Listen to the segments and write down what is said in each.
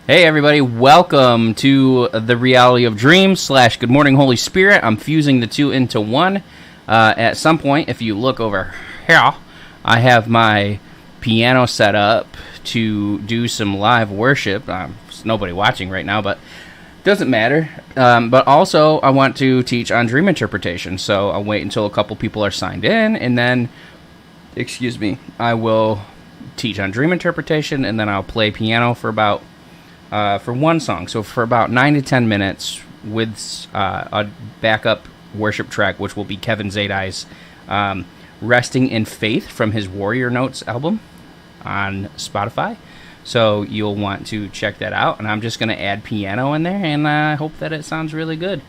Hey everybody, welcome to the Reality of Dreams / Good Morning Holy Spirit. I'm fusing the two into one. At some point, if you look over here, I have my piano set up to do some live worship. There's nobody watching right now, but it doesn't matter. But also, I want to teach on dream interpretation, so I'll wait until a couple people are signed in, and then, I will teach on dream interpretation, and then I'll play piano for one song, so for about 9 to 10 minutes with a backup worship track, which will be Kevin Zadai's Resting in Faith from his Warrior Notes album on Spotify. So you'll want to check that out, and I'm just going to add piano in there, and I hope that it sounds really good.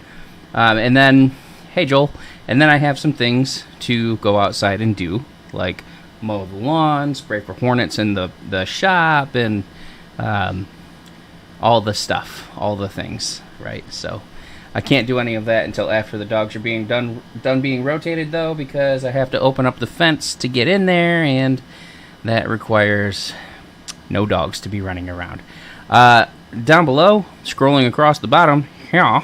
And then, hey Joel, and then I have some things to go outside and do, like mow the lawn, spray for hornets in the shop, and all the stuff, all the things, right? So I can't do any of that until after the dogs are being done being rotated, though, because I have to open up the fence to get in there, and that requires no dogs to be running around. Down below, scrolling across the bottom, here,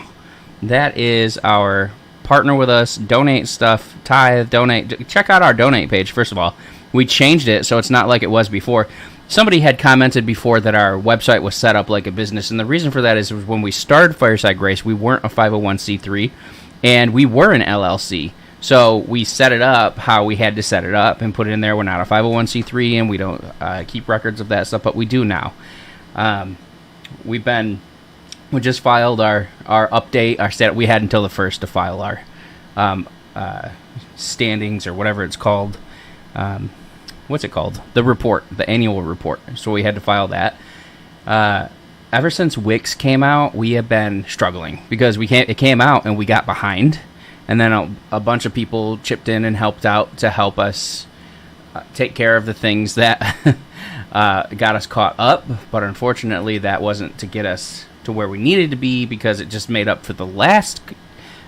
that is our partner with us, donate stuff, tithe, donate. Check out our donate page, first of all. We changed it so it's not like it was before. Somebody had commented before that our website was set up like a business, and the reason for that is when we started Fireside Grace, we weren't a 501c3, and we were an LLC. So we set it up how we had to set it up and put it in there. We're not a 501c3, and we don't keep records of that stuff, but we do now. We just filed our update. We had until the 1st to file our standings, or whatever it's called. What's it called? The report, the annual report. So we had to file that. Ever since Wix came out, we have been struggling because it came out and we got behind, and then a bunch of people chipped in and helped out to help us take care of the things that got us caught up. But unfortunately, that wasn't to get us to where we needed to be, because it just made up for the last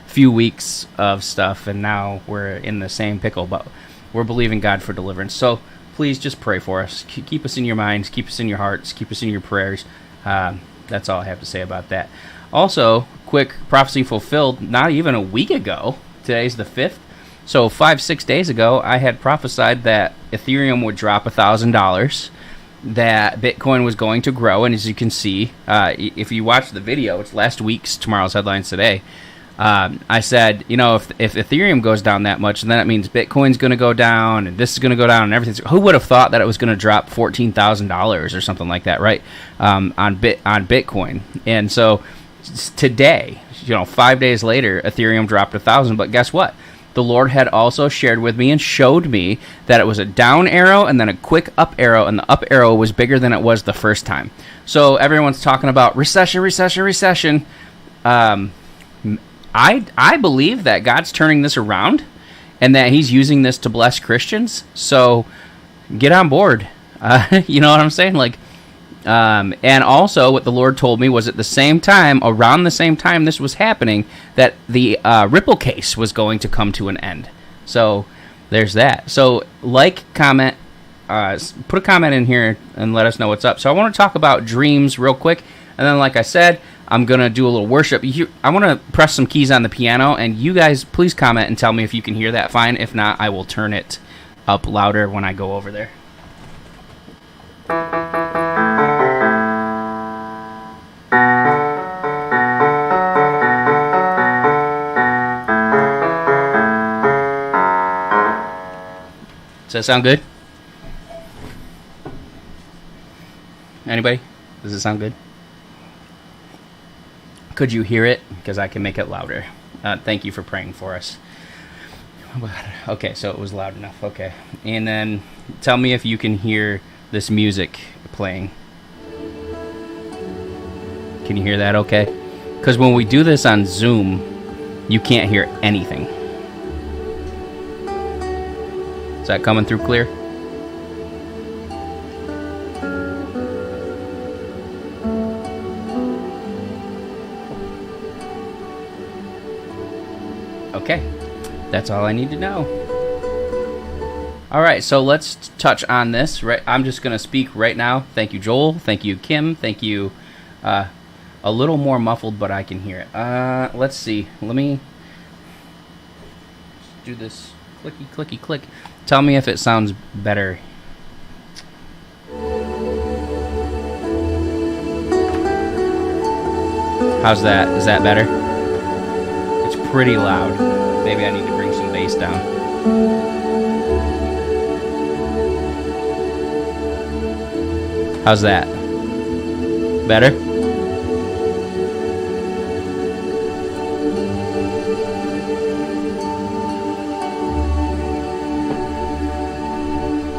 few weeks of stuff, and now we're in the same pickle. But we're believing God for deliverance. So please just pray for us. Keep us in your minds. Keep us in your hearts. Keep us in your prayers. That's all I have to say about that. Also, quick prophecy fulfilled not even a week ago. Today's the 5th. So 5-6 days ago, I had prophesied that Ethereum would drop $1,000, that Bitcoin was going to grow. And as you can see, if you watch the video, it's last week's Tomorrow's Headlines Today. I said, if Ethereum goes down that much, then that means Bitcoin's going to go down, and this is going to go down, and everything. Who would have thought that it was going to drop $14,000 or something like that, right? On Bitcoin. And so today, 5 days later, Ethereum dropped 1,000. But guess what? The Lord had also shared with me and showed me that it was a down arrow and then a quick up arrow, and the up arrow was bigger than it was the first time. So everyone's talking about recession. I believe that God's turning this around and that he's using this to bless Christians. So get on board. You know what I'm saying? And also what the Lord told me was around the same time this was happening, that the Ripple case was going to come to an end. So there's that. So comment, put a comment in here and let us know what's up. So I want to talk about dreams real quick. And then, like I said, I'm going to do a little worship. I want to press some keys on the piano, and you guys please comment and tell me if you can hear that fine. If not, I will turn it up louder when I go over there. Does that sound good? Anybody? Does it sound good? Could you hear it? Because I can make it louder. Thank you for praying for us. Okay, so it was loud enough. Okay. And then tell me if you can hear this music playing. Can you hear that okay? Because when we do this on Zoom, you can't hear anything. Is that coming through clear? Okay, that's all I need to know. All right, so let's touch on this. Right, I'm just going to speak right now. Thank you, Joel. Thank you, Kim. Thank you, a little more muffled, but I can hear it. Let's see. Let me do this clicky, clicky, click. Tell me if it sounds better. How's that? Is that better? It's pretty loud. Maybe I need to bring some bass down. How's that? Better?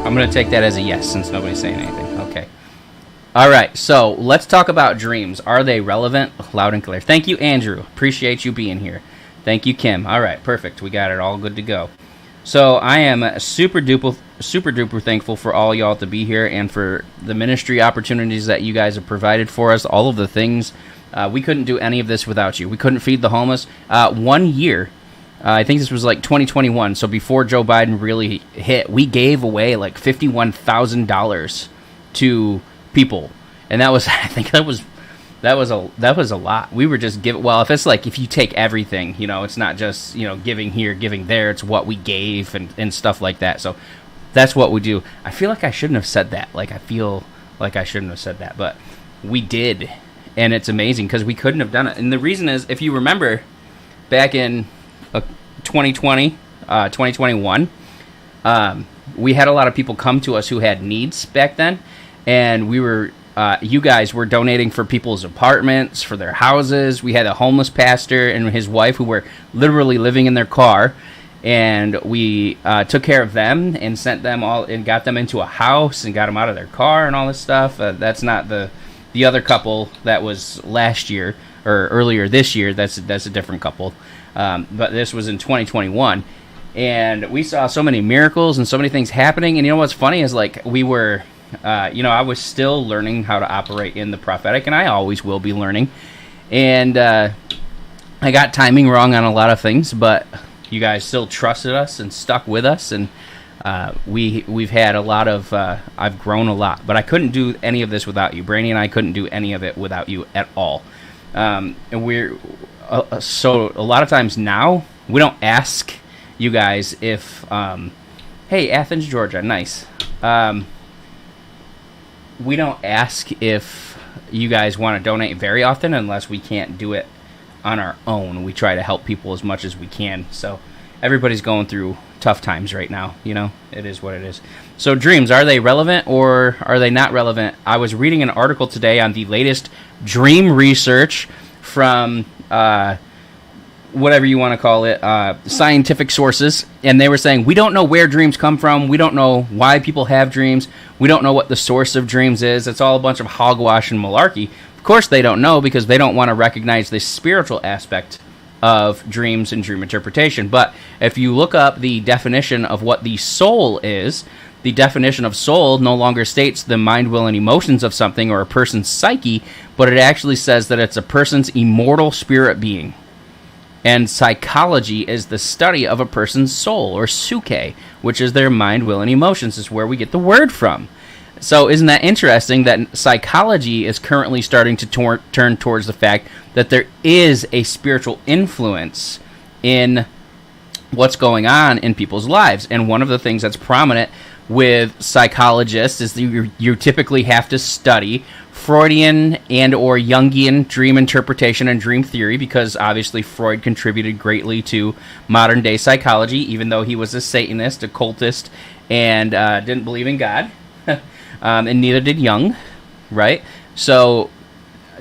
I'm going to take that as a yes since nobody's saying anything. Okay. All right, so let's talk about dreams. Are they relevant? Loud and clear. Thank you, Andrew. Appreciate you being here. Thank you, Kim. All right, perfect. We got it all good to go. So I am super duper thankful for all y'all to be here and for the ministry opportunities that you guys have provided for us, all of the things. We couldn't do any of this without you. We couldn't feed the homeless. 1 year, I think this was like 2021, so before Joe Biden really hit, we gave away like $51,000 to people, and that was I think that was a lot. We were just if you take everything, it's not just giving here, giving there, it's what we gave and stuff like that. So that's what we do. I feel like I shouldn't have said that. I feel like I shouldn't have said that, but we did, and it's amazing because we couldn't have done it. And the reason is, if you remember back in 2020, 2021, we had a lot of people come to us who had needs back then. And we were, you guys were donating for people's apartments, for their houses. We had a homeless pastor and his wife who were literally living in their car. And we took care of them and sent them all and got them into a house and got them out of their car and all this stuff. That's not the other couple that was last year or earlier this year. That's a different couple. But this was in 2021. And we saw so many miracles and so many things happening. And what's funny is we were... I was still learning how to operate in the prophetic, and I always will be learning. And I got timing wrong on a lot of things, but you guys still trusted us and stuck with us, and we've had a lot of. I've grown a lot, but I couldn't do any of this without you. Brainy and I couldn't do any of it without you at all. And we're so a lot of times now we don't ask you guys if, hey, Athens, Georgia, nice. We don't ask if you guys want to donate very often unless we can't do it on our own. We try to help people as much as we can. So everybody's going through tough times right now. It is what it is. So dreams, are they relevant or are they not relevant? I was reading an article today on the latest dream research from whatever you want to call it, scientific sources, and they were saying, we don't know where dreams come from, we don't know why people have dreams, we don't know what the source of dreams is, it's all a bunch of hogwash and malarkey. Of course they don't know, because they don't want to recognize the spiritual aspect of dreams and dream interpretation. But if you look up the definition of what the soul is, the definition of soul no longer states the mind, will, and emotions of something or a person's psyche, but it actually says that it's a person's immortal spirit being. And psychology is the study of a person's soul, or psyche, which is their mind, will, and emotions, is where we get the word from. So isn't that interesting that psychology is currently starting to turn towards the fact that there is a spiritual influence in what's going on in people's lives? And one of the things that's prominent with psychologists is that you typically have to study Freudian and or Jungian dream interpretation and dream theory, because obviously Freud contributed greatly to modern day psychology, even though he was a Satanist, a cultist, and didn't believe in God, and neither did Jung, right? So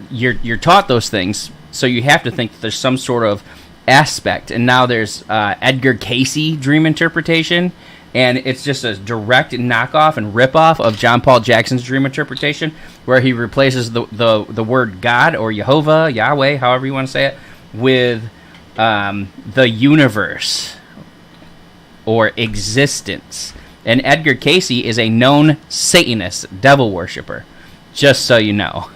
you're taught those things, so you have to think that there's some sort of aspect. And now there's Edgar Cayce dream interpretation, and it's just a direct knockoff and ripoff of John Paul Jackson's dream interpretation, where he replaces the word God or Jehovah, Yahweh, however you want to say it, with the universe or existence. And Edgar Cayce is a known Satanist, devil worshiper, just so you know.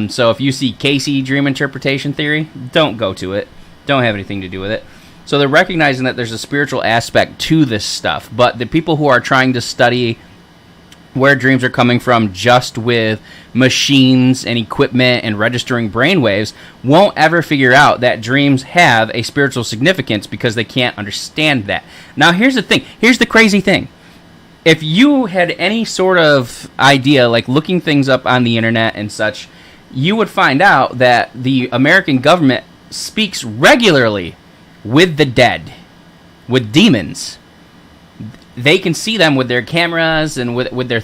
So if you see Cayce dream interpretation theory, don't go to it. Don't have anything to do with it. So they're recognizing that there's a spiritual aspect to this stuff, but the people who are trying to study where dreams are coming from just with machines and equipment and registering brainwaves won't ever figure out that dreams have a spiritual significance because they can't understand that. Now, here's the thing. Here's the crazy thing. If you had any sort of idea, like looking things up on the internet and such, you would find out that the American government speaks regularly with the dead, with demons. They can see them with their cameras and with their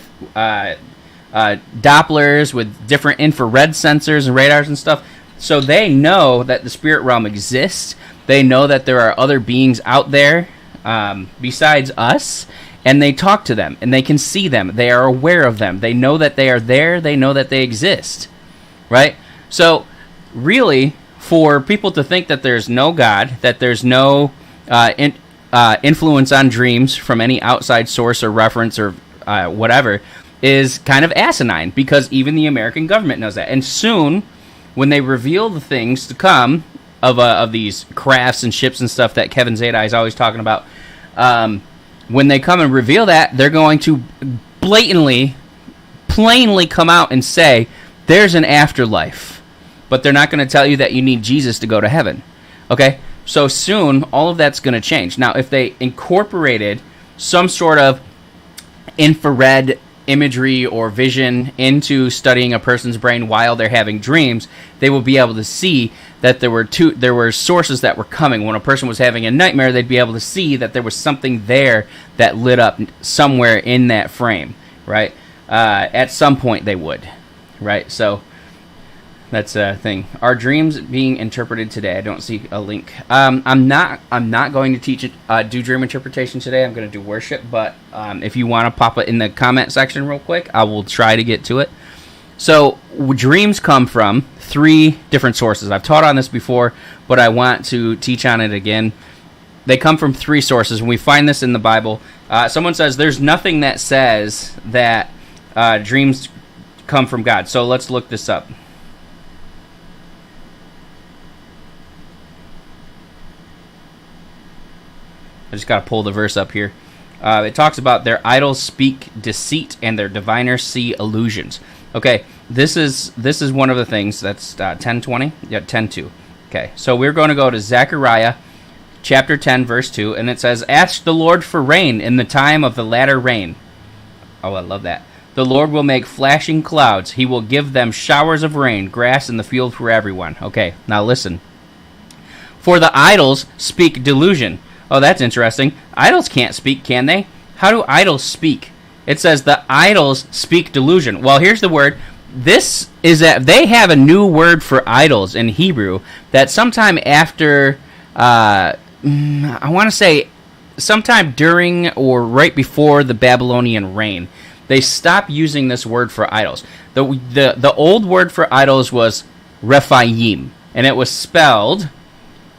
Dopplers, with different infrared sensors and radars and stuff. So they know that the spirit realm exists. They know that there are other beings out there besides us, and they talk to them, and they can see them. They are aware of them. They know that they are there. They know that they exist, right? So really, for people to think that there's no God, that there's no influence on dreams from any outside source or reference or whatever is kind of asinine, because even the American government knows that. And soon, when they reveal the things to come of these crafts and ships and stuff that Kevin Zadai is always talking about, when they come and reveal that, they're going to plainly come out and say, there's an afterlife. But they're not going to tell you that you need Jesus to go to heaven. Okay? So soon, all of that's going to change. Now, if they incorporated some sort of infrared imagery or vision into studying a person's brain while they're having dreams, they will be able to see that there were sources that were coming. When a person was having a nightmare, they'd be able to see that there was something there that lit up somewhere in that frame, right? At some point they would, right? So that's a thing. Are dreams being interpreted today? I don't see a link. I'm not going to teach do dream interpretation today. I'm going to do worship. But if you want to pop it in the comment section real quick, I will try to get to it. So dreams come from 3 different sources. I've taught on this before, but I want to teach on it again. They come from 3 sources, and we find this in the Bible. Someone says there's nothing that says that dreams come from God. So let's look this up. I just got to pull the verse up here. It talks about their idols speak deceit and their diviners see illusions. Okay, this is one of the things. That's 10:20. Yeah, 10:2. Okay, so we're going to go to Zechariah chapter 10, verse 2, and it says, "Ask the Lord for rain in the time of the latter rain." Oh, I love that. "The Lord will make flashing clouds. He will give them showers of rain, grass in the field for everyone." Okay, now listen. "For the idols speak delusion." Oh, that's interesting. Idols can't speak, can they? How do idols speak? It says the idols speak delusion. Well, here's the word. This is that they have a new word for idols in Hebrew that sometime after, I want to say sometime during or right before the Babylonian reign, they stopped using this word for idols. The old word for idols was Rephaim, and it was spelled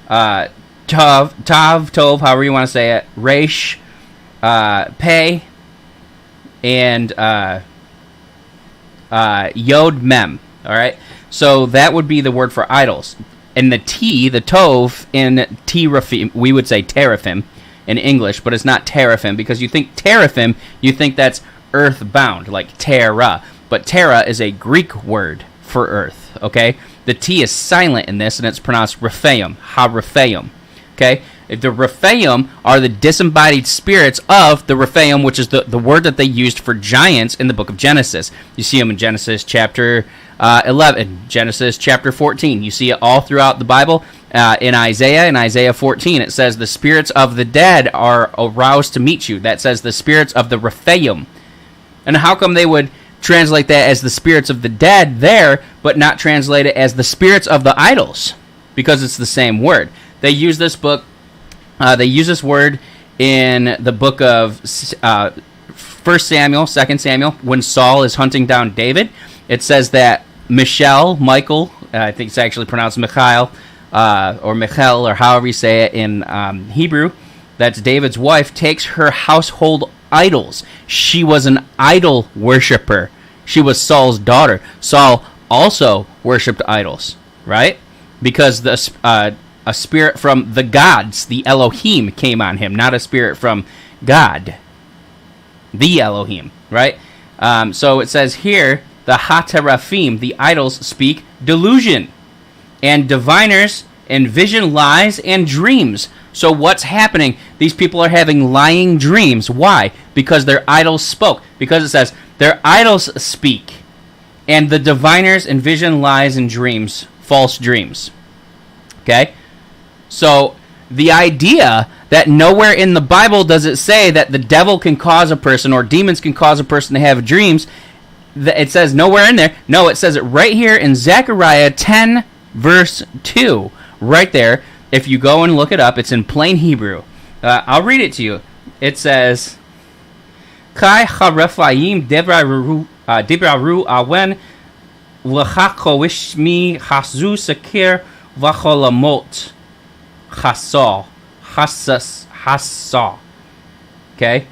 Tov, however you want to say it, Resh, Pei, and Yod Mem. All right, so that would be the word for idols. And the Tov in Teraphim, we would say Teraphim in English, but it's not Teraphim, because you think Teraphim, you think that's earthbound, like Terra. But Terra is a Greek word for earth. Okay, the T is silent in this, and it's pronounced Rephaim, Ha-Rephaim. Okay, the Rephaim are the disembodied spirits of the Rephaim, which is the word that they used for giants in the book of Genesis. You see them in Genesis chapter 11, Genesis chapter 14. You see it all throughout the Bible. In Isaiah 14, it says the spirits of the dead are aroused to meet you. That says the spirits of the Rephaim. And how come they would translate that as the spirits of the dead there, but not translate it as the spirits of the idols? Because it's the same word. They use this book. They use this word in the book of 1 Samuel, 2 Samuel, when Saul is hunting down David. It says that Michael, I think it's actually pronounced Michael, or Michal, or however you say it in Hebrew, that's David's wife, takes her household idols. She was an idol worshiper. She was Saul's daughter. Saul also worshipped idols, right? Because a spirit from the gods, the Elohim, came on him, not a spirit from God, the Elohim, right? So it says here, the Hateraphim, the idols, speak delusion, and diviners envision lies and dreams. So what's happening? These people are having lying dreams. Why? Because their idols spoke. Because it says, their idols speak, and the diviners envision lies and dreams, false dreams. Okay? So the idea that nowhere in the Bible does it say that the devil can cause a person or demons can cause a person to have dreams, it says nowhere in there. No, it says it right here in Zechariah 10, verse 2. Right there. If you go and look it up, it's in plain Hebrew. I'll read it to you. It says, Kai harefayim debraru awen l'chakowishmi hasu sakir v'cholamot hasal. Okay?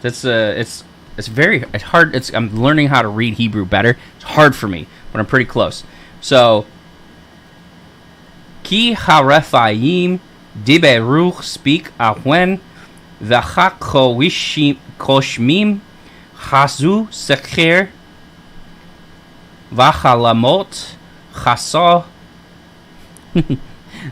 It's very hard. I'm learning how to read Hebrew better. It's hard for me, but I'm pretty close. So, Ki harefayim diberuch speak ahwen v'chakoshmim hazu sekher v'chalamot chasal.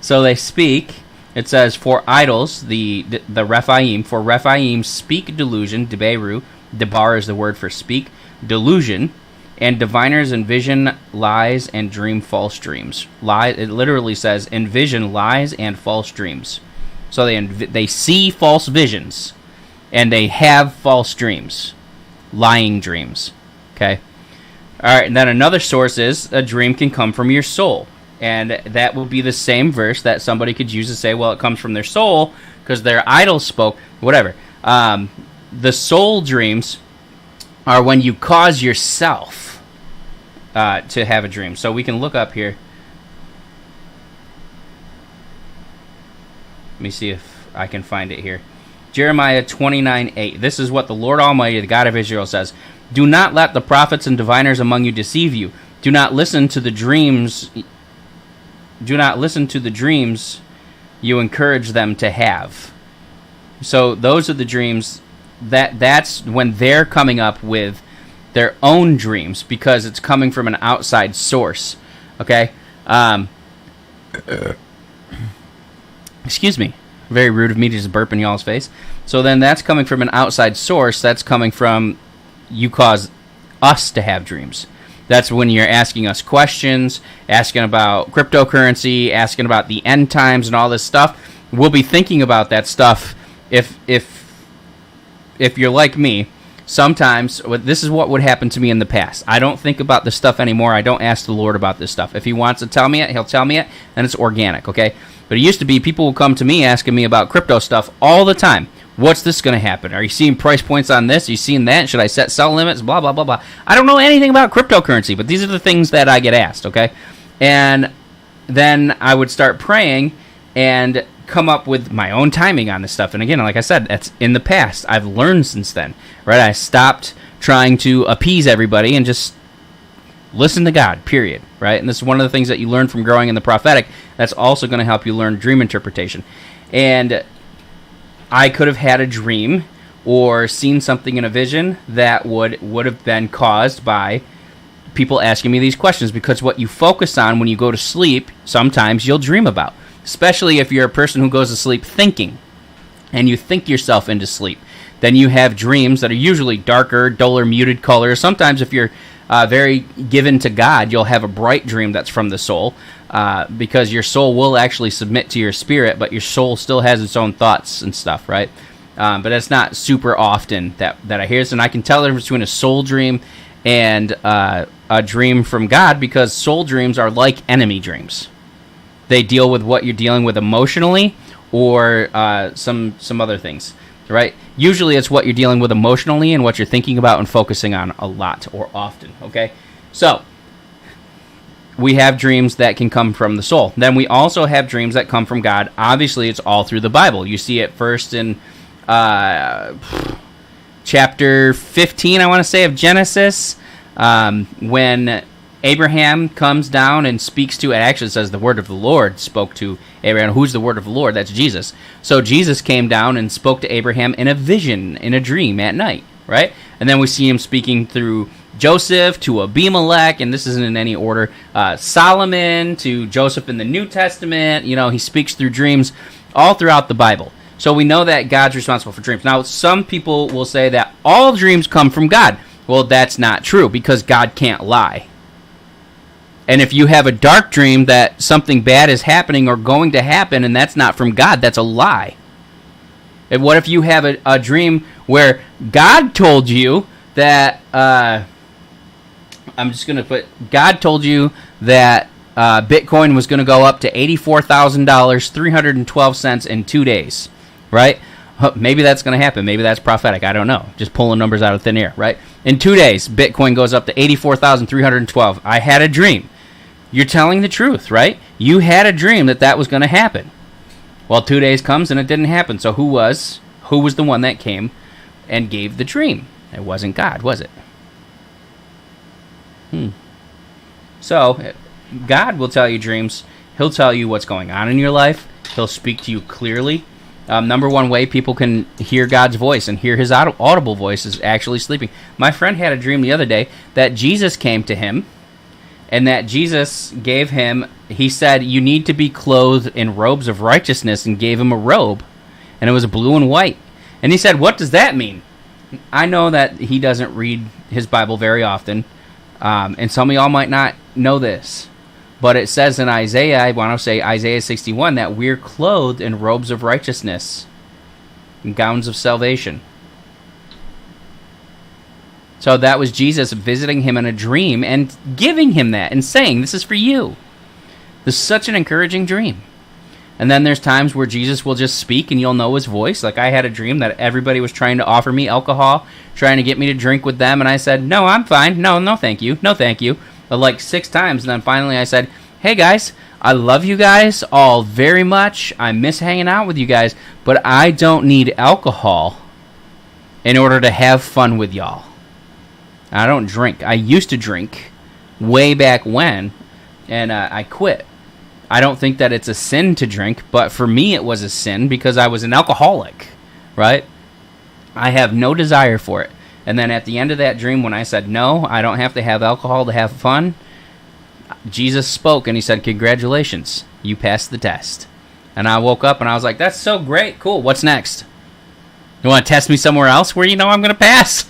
So they speak. It says, for idols, the Rephaim, for Rephaim speak delusion, deberu, debar is the word for speak, delusion, and diviners envision lies and dream false dreams. It literally says envision lies and false dreams. So they see false visions, and they have false dreams, lying dreams. Okay? All right, and then another source is a dream can come from your soul. And that will be the same verse that somebody could use to say, well, it comes from their soul because their idol spoke, whatever. The soul dreams are when you cause yourself to have a dream. So we can look up here. Let me see if I can find it here. Jeremiah 29:8. This is what the Lord Almighty, the God of Israel, says. Do not let the prophets and diviners among you deceive you. Do not listen to the dreams. Do not listen to the dreams you encourage them to have. So those are the dreams that's when they're coming up with their own dreams because it's coming from an outside source. Okay? Excuse me. Very rude of me to just burp in y'all's face. So then that's coming from an outside source. That's coming from you cause us to have dreams. That's when you're asking us questions, asking about cryptocurrency, asking about the end times and all this stuff. We'll be thinking about that stuff if you're like me. Sometimes, this is what would happen to me in the past. I don't think about this stuff anymore. I don't ask the Lord about this stuff. If he wants to tell me it, he'll tell me it, and it's organic, okay? But it used to be people would come to me asking me about crypto stuff all the time. What's this going to happen? Are you seeing price points on this? Are you seeing that? Should I set sell limits? Blah, blah, blah, blah. I don't know anything about cryptocurrency, but these are the things that I get asked, okay? And then I would start praying and come up with my own timing on this stuff. And again, like I said, that's in the past. I've learned since then, right? I stopped trying to appease everybody and just listen to God, period, right? And this is one of the things that you learn from growing in the prophetic. That's also going to help you learn dream interpretation. And I could have had a dream or seen something in a vision that would have been caused by people asking me these questions, because what you focus on when you go to sleep, sometimes you'll dream about, especially if you're a person who goes to sleep thinking and you think yourself into sleep. Then you have dreams that are usually darker, duller, muted colors. Sometimes if you're very given to God, you'll have a bright dream that's from the soul, because your soul will actually submit to your spirit, but your soul still has its own thoughts and stuff, right? But that's not super often that I hear this, and I can tell the difference between a soul dream and a dream from God, because soul dreams are like enemy dreams. They deal with what you're dealing with emotionally or some other things, right? Usually it's what you're dealing with emotionally and what you're thinking about and focusing on a lot or often, okay? So we have dreams that can come from the soul. Then we also have dreams that come from God. Obviously, it's all through the Bible. You see it first in chapter 15, I want to say, of Genesis, when Abraham comes down and speaks to, it actually says the word of the Lord spoke to Abraham. Who's the word of the Lord? That's Jesus. So Jesus came down and spoke to Abraham in a vision, in a dream at night, right? And then we see him speaking through Joseph to Abimelech, and this isn't in any order, Solomon to Joseph in the New Testament. He speaks through dreams all throughout the Bible. So we know that God's responsible for dreams. Now, some people will say that all dreams come from God. Well, that's not true, because God can't lie. And if you have a dark dream that something bad is happening or going to happen, and that's not from God, that's a lie. And what if you have a dream where God told you that, God told you that Bitcoin was going to go up to $84,000, 312 cents in 2 days, right? Maybe that's going to happen. Maybe that's prophetic. I don't know. Just pulling numbers out of thin air, right? In 2 days, Bitcoin goes up to 84,312. I had a dream. You're telling the truth, right? You had a dream that was going to happen. Well, 2 days comes and it didn't happen. So who was the one that came and gave the dream? It wasn't God, was it? So God will tell you dreams. He'll tell you what's going on in your life. He'll speak to you clearly. Number one way people can hear God's voice and hear his audible voice is actually sleeping. My friend had a dream the other day that Jesus came to him, and that Jesus gave him, he said, you need to be clothed in robes of righteousness, and gave him a robe, and it was blue and white. And he said, what does that mean? I know that he doesn't read his Bible very often, and some of y'all might not know this, but it says in Isaiah, I want to say Isaiah 61, that we're clothed in robes of righteousness and gowns of salvation. So that was Jesus visiting him in a dream and giving him that and saying, this is for you. This is such an encouraging dream. And then there's times where Jesus will just speak and you'll know his voice. Like I had a dream that everybody was trying to offer me alcohol, trying to get me to drink with them. And I said, no, I'm fine. No, thank you. No, thank you. Like 6 times. And then finally I said, hey guys, I love you guys all very much. I miss hanging out with you guys, but I don't need alcohol in order to have fun with y'all. I don't drink. I used to drink way back when, and I quit. I don't think that it's a sin to drink, but for me it was a sin because I was an alcoholic, right? I have no desire for it. And then at the end of that dream, when I said, no, I don't have to have alcohol to have fun, Jesus spoke and he said, congratulations, you passed the test. And I woke up and I was like, that's so great, cool, what's next? You want to test me somewhere else where you know I'm going to pass?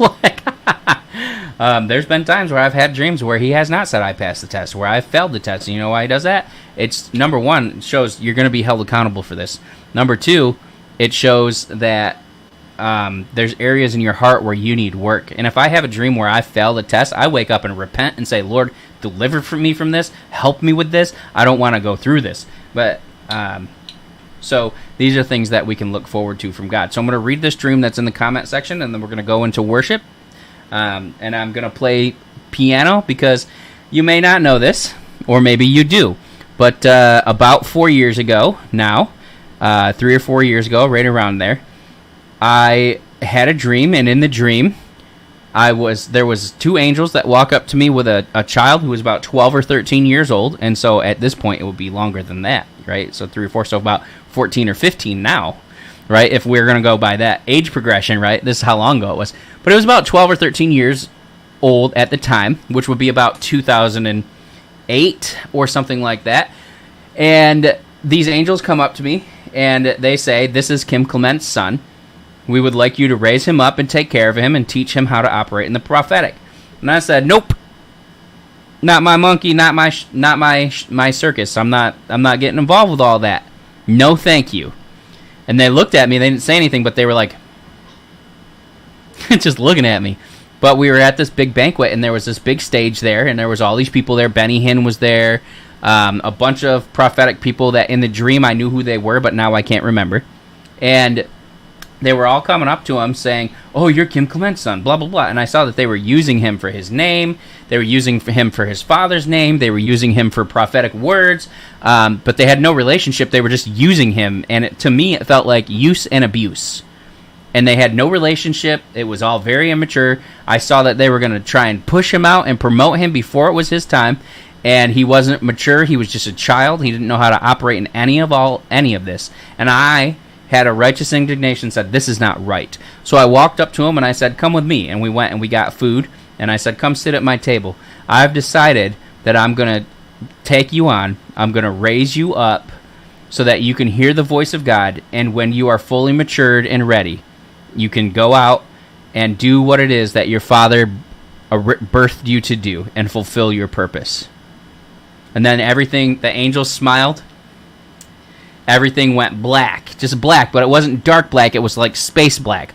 There's been times where I've had dreams where he has not said I passed the test, where I failed the test. And you know why he does that? It's, number one, it shows you're going to be held accountable for this. Number two, it shows that there's areas in your heart where you need work. And if I have a dream where I fail the test, I wake up and repent and say, Lord, deliver me from this. Help me with this. I don't want to go through this. But so these are things that we can look forward to from God. So I'm going to read this dream that's in the comment section, and then we're going to go into worship. And I'm going to play piano because you may not know this, or maybe you do. But about 4 years ago now, 3 or 4 years ago, right around there, I had a dream, and in the dream, there was 2 angels that walk up to me with a child who was about 12 or 13 years old, and so at this point, it would be longer than that, right? So 3 or 4, so about 14 or 15 now, right? If we're going to go by that age progression, right? This is how long ago it was. But it was about 12 or 13 years old at the time, which would be about 2008 or something like that. And these angels come up to me, and they say, this is Kim Clement's son. We would like you to raise him up and take care of him and teach him how to operate in the prophetic. And I said, nope. Not my monkey, not my circus. I'm not getting involved with all that. No, thank you. And they looked at me. They didn't say anything, but they were like, just looking at me. But we were at this big banquet, and there was this big stage there, and there was all these people there. Benny Hinn was there. A bunch of prophetic people that in the dream I knew who they were, but now I can't remember. And they were all coming up to him saying, oh, you're Kim Clement's son, blah, blah, blah. And I saw that they were using him for his name. They were using him for his father's name. They were using him for prophetic words. But they had no relationship. They were just using him. And to me, it felt like use and abuse. And they had no relationship. It was all very immature. I saw that they were going to try and push him out and promote him before it was his time. And he wasn't mature. He was just a child. He didn't know how to operate in any of this. And I had a righteous indignation, said, this is not right. So I walked up to him and I said, come with me. And we went and we got food. And I said, come sit at my table. I've decided that I'm going to take you on. I'm going to raise you up so that you can hear the voice of God. And when you are fully matured and ready, you can go out and do what it is that your father birthed you to do and fulfill your purpose. And then everything, the angels smiled. Everything went black, just black, but it wasn't dark black. It was like space black.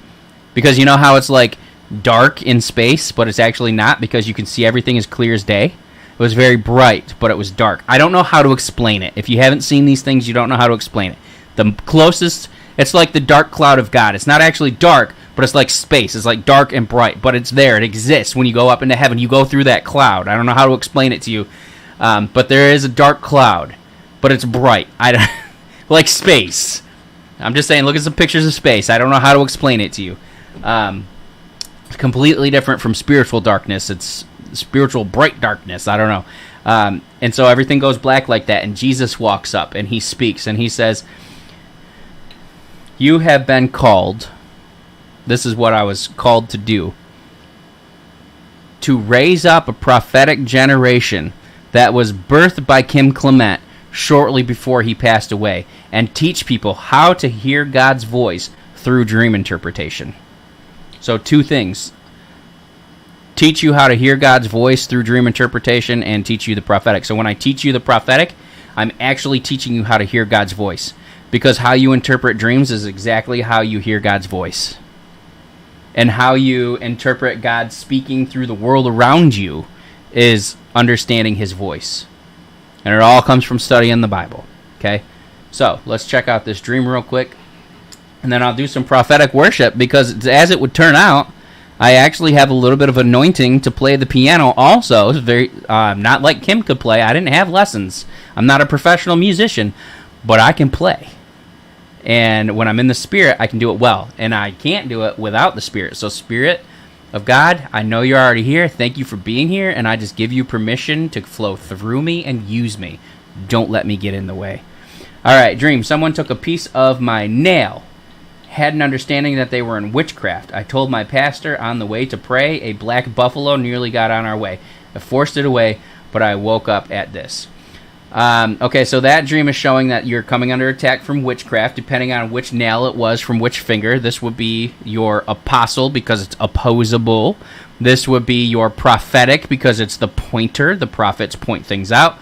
Because you know how it's like dark in space, but it's actually not, because you can see everything as clear as day. It was very bright, but it was dark. I don't know how to explain it. If you haven't seen these things, you don't know how to explain it. The closest, it's like the dark cloud of God. It's not actually dark, but it's like space. It's like dark and bright, but it's there. It exists. When you go up into heaven, you go through that cloud. I don't know how to explain it to you, but there is a dark cloud, but it's bright. I don't, like space. I'm just saying, look at some pictures of space. I don't know how to explain it to you. Completely different from spiritual darkness. It's spiritual bright darkness. I don't know. And so everything goes black like that, and Jesus walks up and he speaks and he says, you have been called, this is what I was called to do, to raise up a prophetic generation that was birthed by Kim Clement shortly before he passed away, and teach people how to hear God's voice through dream interpretation. So 2 things. Teach you how to hear God's voice through dream interpretation, and teach you the prophetic. So when I teach you the prophetic, I'm actually teaching you how to hear God's voice. Because how you interpret dreams is exactly how you hear God's voice. And how you interpret God speaking through the world around you is understanding his voice. And it all comes from studying the Bible. Okay? So let's check out this dream real quick. And then I'll do some prophetic worship, because as it would turn out, I actually have a little bit of anointing to play the piano also. It's very not like Kim could play. I didn't have lessons. I'm not a professional musician, but I can play. And when I'm in the Spirit, I can do it well. And I can't do it without the Spirit. So Spirit of God, I know you're already here. Thank you for being here. And I just give you permission to flow through me and use me. Don't let me get in the way. All right, dream. Someone took a piece of my nail. Had an understanding that they were in witchcraft. I told my pastor on the way to pray. A black buffalo nearly got on our way. I forced it away, but I woke up at this. Okay, so that dream is showing that you're coming under attack from witchcraft, depending on which nail it was from which finger. This would be your apostle, because it's opposable. This would be your prophetic, because it's the pointer. The prophets point things out.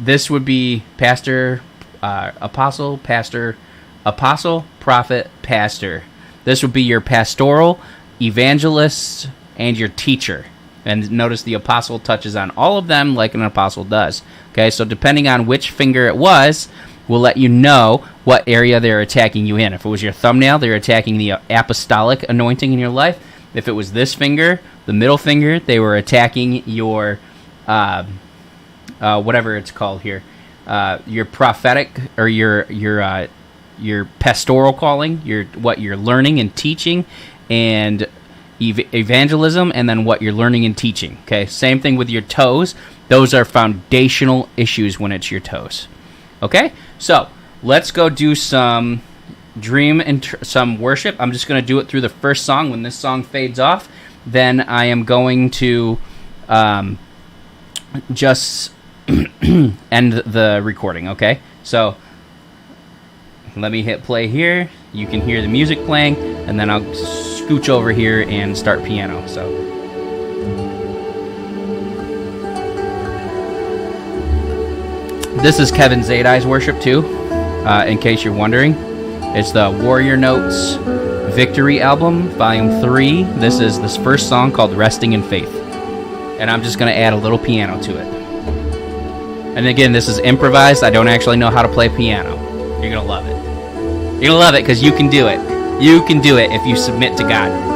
This would be pastor, apostle, pastor, apostle, prophet, pastor. This would be your pastoral, evangelist, and your teacher. And notice the apostle touches on all of them like an apostle does. Okay, so depending on which finger it was, will let you know what area they're attacking you in. If it was your thumbnail, they're attacking the apostolic anointing in your life. If it was this finger, the middle finger, they were attacking your, whatever it's called here, your prophetic, or your pastoral calling, what you're learning and teaching, and evangelism, and then what you're learning and teaching. Okay, same thing with your toes. Those are foundational issues when it's your toes. Okay, so let's go do some dream and some worship. I'm just going to do it through the first song. When this song fades off, then I am going to just end the recording. Okay, so let me hit play here. You can hear the music playing, and then I'll scooch over here and start piano. So this is Kevin Zadai's worship too, in case you're wondering. It's the Warrior Notes Victory album, volume 3. This is this first song called Resting in Faith. And I'm just going to add a little piano to it. And again, this is improvised. I don't actually know how to play piano. You're going to love it. You're going to love it because you can do it. You can do it if you submit to God.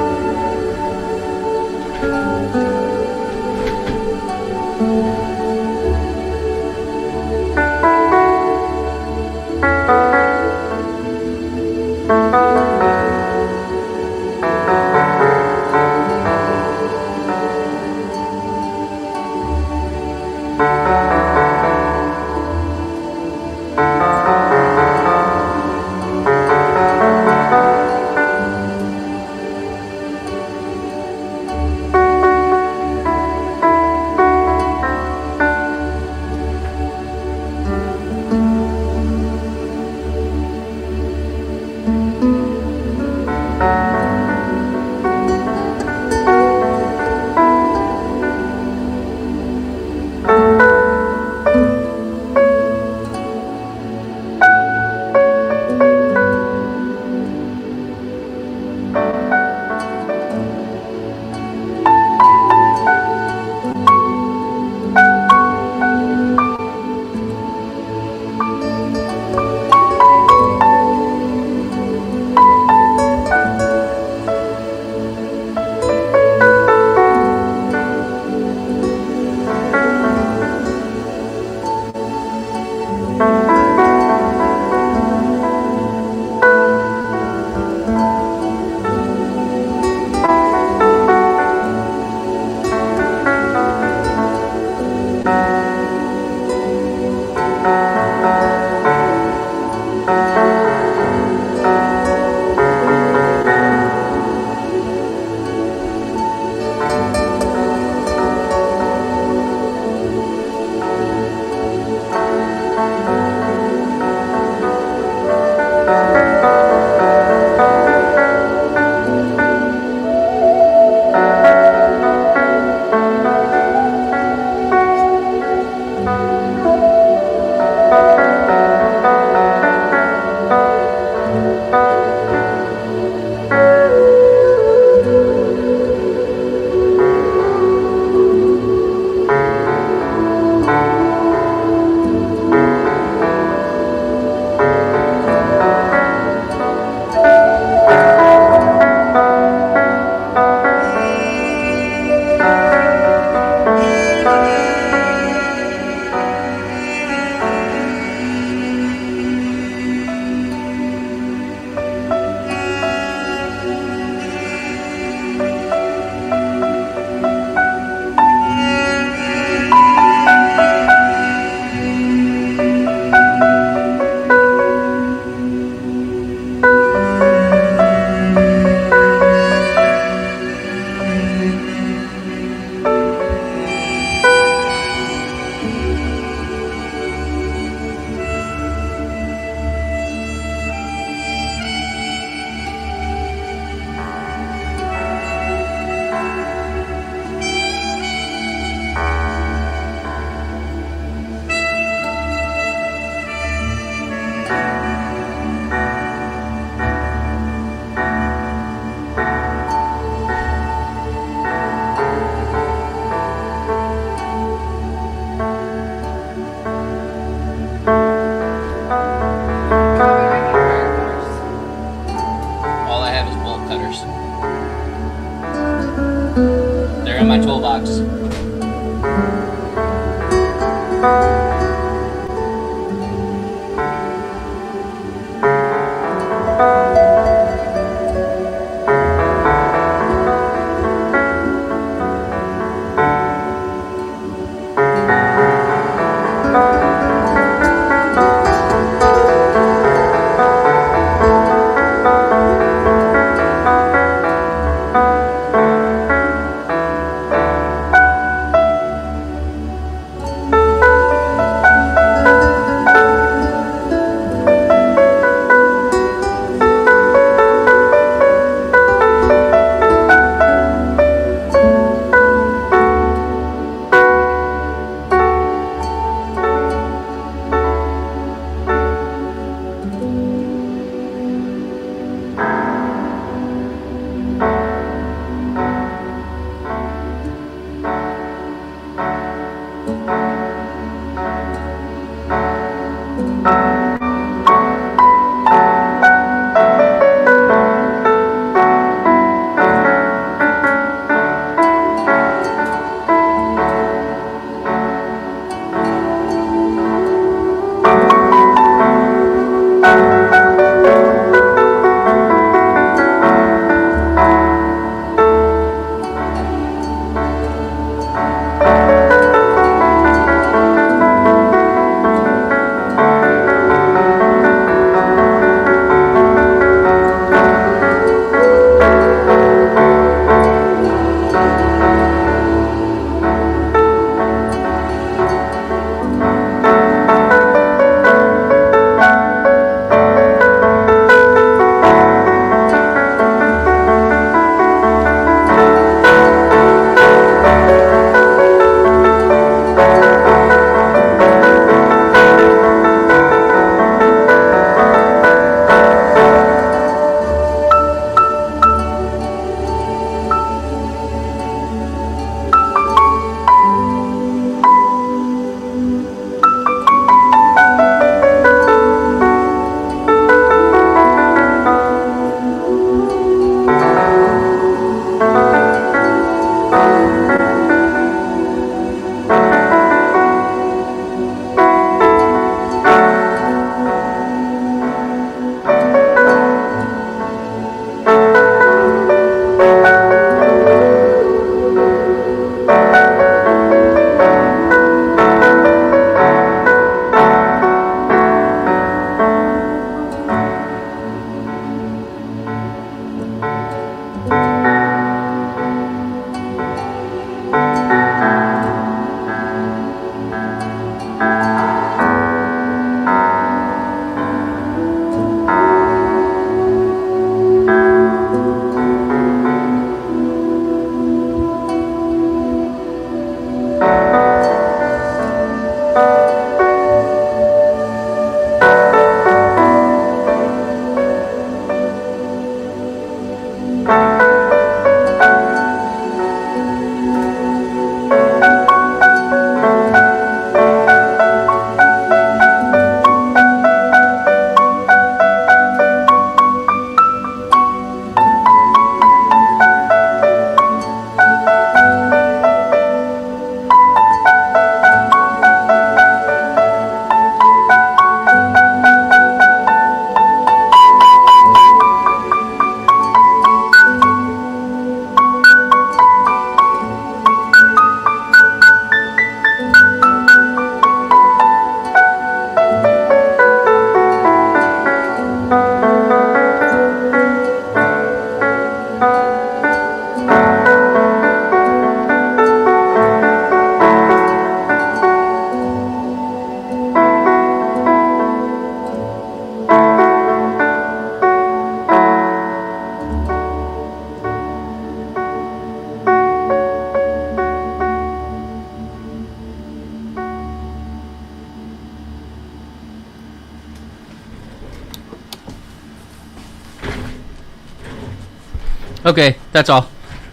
Okay, that's all.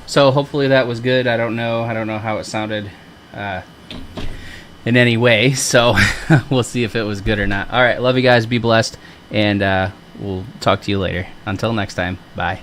So hopefully that was good. I don't know how it sounded in any way. So we'll see if it was good or not. All right, love you guys. Be blessed, and we'll talk to you later. Until next time, bye.